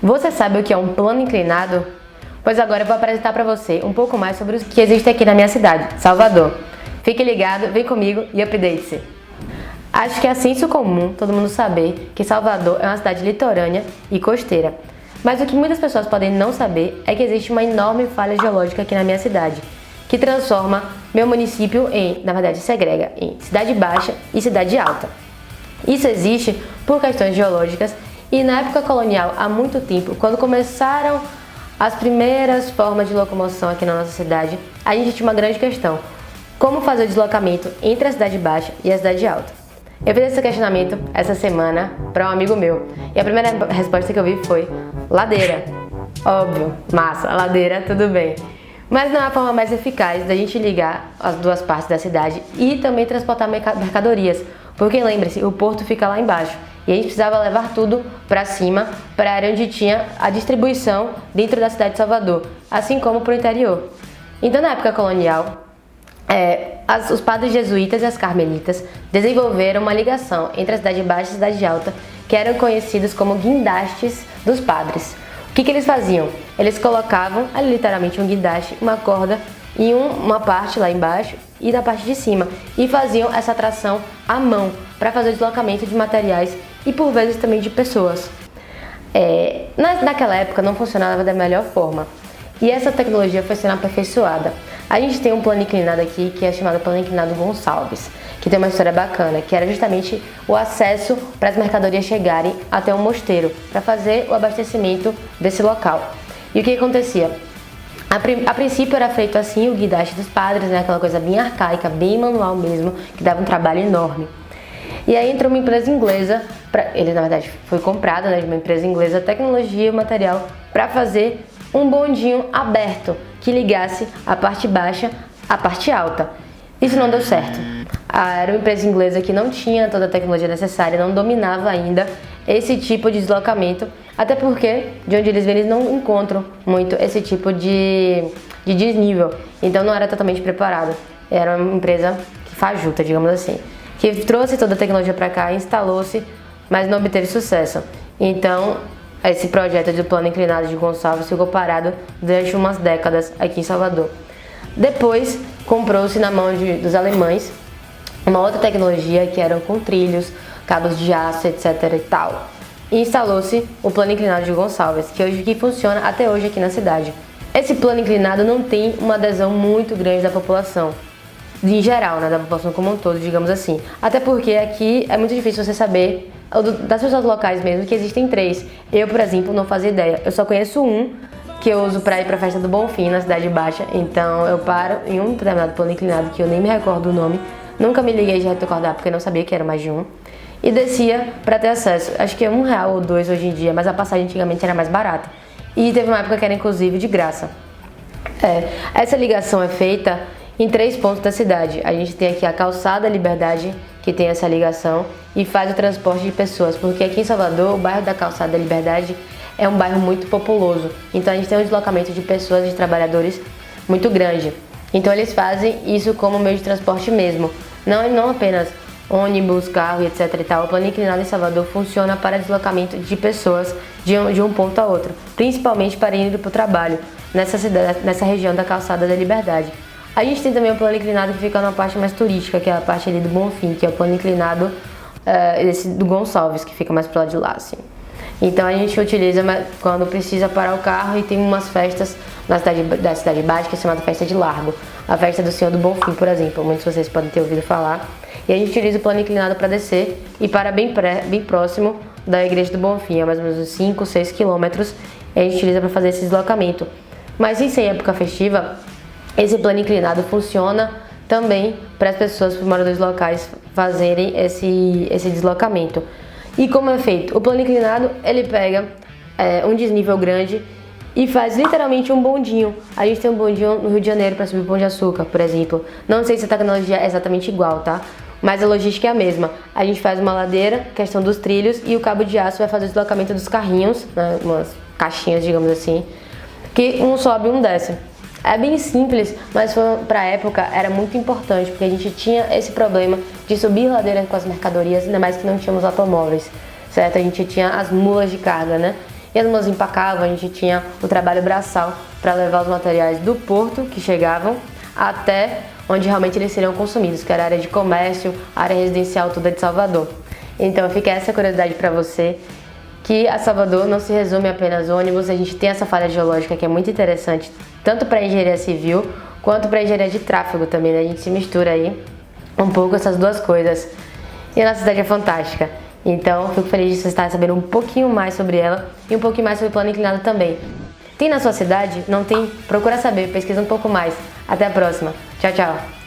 Você sabe o que é um plano inclinado? Pois agora eu vou apresentar para você um pouco mais sobre o que existe aqui na minha cidade, Salvador. Fique ligado, vem comigo e update-se. Acho que é senso comum todo mundo saber que Salvador é uma cidade litorânea e costeira. Mas o que muitas pessoas podem não saber é que existe uma enorme falha geológica aqui na minha cidade, que transforma meu município na verdade segrega em cidade baixa e cidade alta. Isso existe por questões geológicas e na época colonial, há muito tempo, quando começaram as primeiras formas de locomoção aqui na nossa cidade, a gente tinha uma grande questão: como fazer o deslocamento entre a cidade baixa e a cidade alta? Eu fiz esse questionamento essa semana para um amigo meu e a primeira resposta que eu vi foi ladeira. Óbvio, massa, ladeira, tudo bem. Mas não é a forma mais eficaz da gente ligar as duas partes da cidade e também transportar mercadorias, porque lembre-se, o porto fica lá embaixo e a gente precisava levar tudo para cima, para a área onde tinha a distribuição dentro da cidade de Salvador, assim como para o interior. Então, na época colonial, os padres jesuítas e as carmelitas desenvolveram uma ligação entre a cidade baixa e a cidade alta, que eram conhecidos como guindastes dos padres. O que eles faziam? Eles colocavam ali literalmente um guindaste, uma corda em uma parte lá embaixo e na parte de cima, e faziam essa tração à mão para fazer o deslocamento de materiais e por vezes também de pessoas. Naquela época não funcionava da melhor forma e essa tecnologia foi sendo aperfeiçoada. A gente tem um plano inclinado aqui que é chamado Plano Inclinado Gonçalves, que tem uma história bacana, que era justamente o acesso para as mercadorias chegarem até um mosteiro para fazer o abastecimento desse local. E o que acontecia? A princípio era feito assim o guindaste dos padres, né? Aquela coisa bem arcaica, bem manual mesmo, que dava um trabalho enorme. E aí entrou uma empresa inglesa, ele na verdade foi comprada, né, de uma empresa inglesa, tecnologia e material, para fazer um bondinho aberto que ligasse a parte baixa à parte alta. Isso não deu certo. Era uma empresa inglesa que não tinha toda a tecnologia necessária, não dominava ainda esse tipo de deslocamento, até porque de onde eles vêm eles não encontram muito esse tipo de desnível, então não era totalmente preparado. Era uma empresa fajuta, digamos assim, que trouxe toda a tecnologia para cá, instalou-se, mas não obteve sucesso. Então esse projeto do Plano Inclinado de Gonçalves ficou parado durante umas décadas aqui em Salvador. Depois comprou-se na mão dos alemães uma outra tecnologia que eram com trilhos, cabos de aço, etc e tal. E instalou-se o Plano Inclinado de Gonçalves, que funciona até hoje aqui na cidade. Esse plano inclinado não tem uma adesão muito grande da população, em geral, né, da população como um todo, digamos assim. Até porque aqui é muito difícil você saber, das pessoas locais mesmo, que existem 3. Eu, por exemplo, não fazia ideia. Eu só conheço um que eu uso para ir para a festa do Bonfim, na Cidade Baixa. Então eu paro em um determinado plano inclinado, que eu nem me recordo o nome. Nunca me liguei de recordar porque eu não sabia que era mais de um. E descia para ter acesso. Acho que é R$1 ou R$2 hoje em dia, mas a passagem antigamente era mais barata. E teve uma época que era inclusive de graça. Essa ligação é feita em 3 pontos da cidade. A gente tem aqui a Calçada Liberdade, que tem essa ligação e faz o transporte de pessoas, porque aqui em Salvador, o bairro da Calçada Liberdade é um bairro muito populoso. Então a gente tem um deslocamento de pessoas, de trabalhadores muito grande. Então eles fazem isso como meio de transporte mesmo, não apenas ônibus, carro, etc e tal. O Plano Inclinado em Salvador funciona para deslocamento de pessoas de um ponto a outro, principalmente para ir para o trabalho, nessa região da Calçada da Liberdade. A gente tem também o Plano Inclinado que fica na parte mais turística, que é a parte ali do Bonfim, que é o Plano Inclinado esse do Gonçalves, que fica mais pro lado de lá, assim. Então a gente utiliza quando precisa parar o carro e tem umas festas da Cidade Baixa, que é chamada Festa de Largo. A festa do Senhor do Bonfim, por exemplo, muitos de vocês podem ter ouvido falar. E a gente utiliza o Plano Inclinado para descer e para bem próximo da Igreja do Bonfim, é mais ou menos 5, 6 quilômetros, e a gente utiliza para fazer esse deslocamento. Mas sem época festiva, esse plano inclinado funciona também para as pessoas, para os moradores locais fazerem esse deslocamento. E como é feito? O plano inclinado, ele pega um desnível grande e faz literalmente um bondinho. A gente tem um bondinho no Rio de Janeiro para subir o Pão de Açúcar, por exemplo. Não sei se a tecnologia é exatamente igual, tá? Mas a logística é a mesma. A gente faz uma ladeira, questão dos trilhos, e o cabo de aço vai fazer o deslocamento dos carrinhos, né, umas caixinhas, digamos assim, que um sobe e um desce. É bem simples, mas para a época era muito importante, porque a gente tinha esse problema de subir ladeira com as mercadorias, ainda mais que não tínhamos automóveis, certo? A gente tinha as mulas de carga, né? e as mãos empacavam, a gente tinha o trabalho braçal para levar os materiais do porto que chegavam até onde realmente eles seriam consumidos, que era a área de comércio, a área residencial toda de Salvador. Então fica essa curiosidade para você, que a Salvador não se resume apenas ônibus, a gente tem essa falha geológica que é muito interessante, tanto para a engenharia civil quanto para a engenharia de tráfego também, né? A gente se mistura aí um pouco essas duas coisas. E a nossa cidade é fantástica, então fico feliz de você estar sabendo um pouquinho mais sobre ela e um pouquinho mais sobre o plano inclinado também. Tem na sua cidade? Não tem? Procura saber, pesquisa um pouco mais. Até a próxima. Tchau, tchau.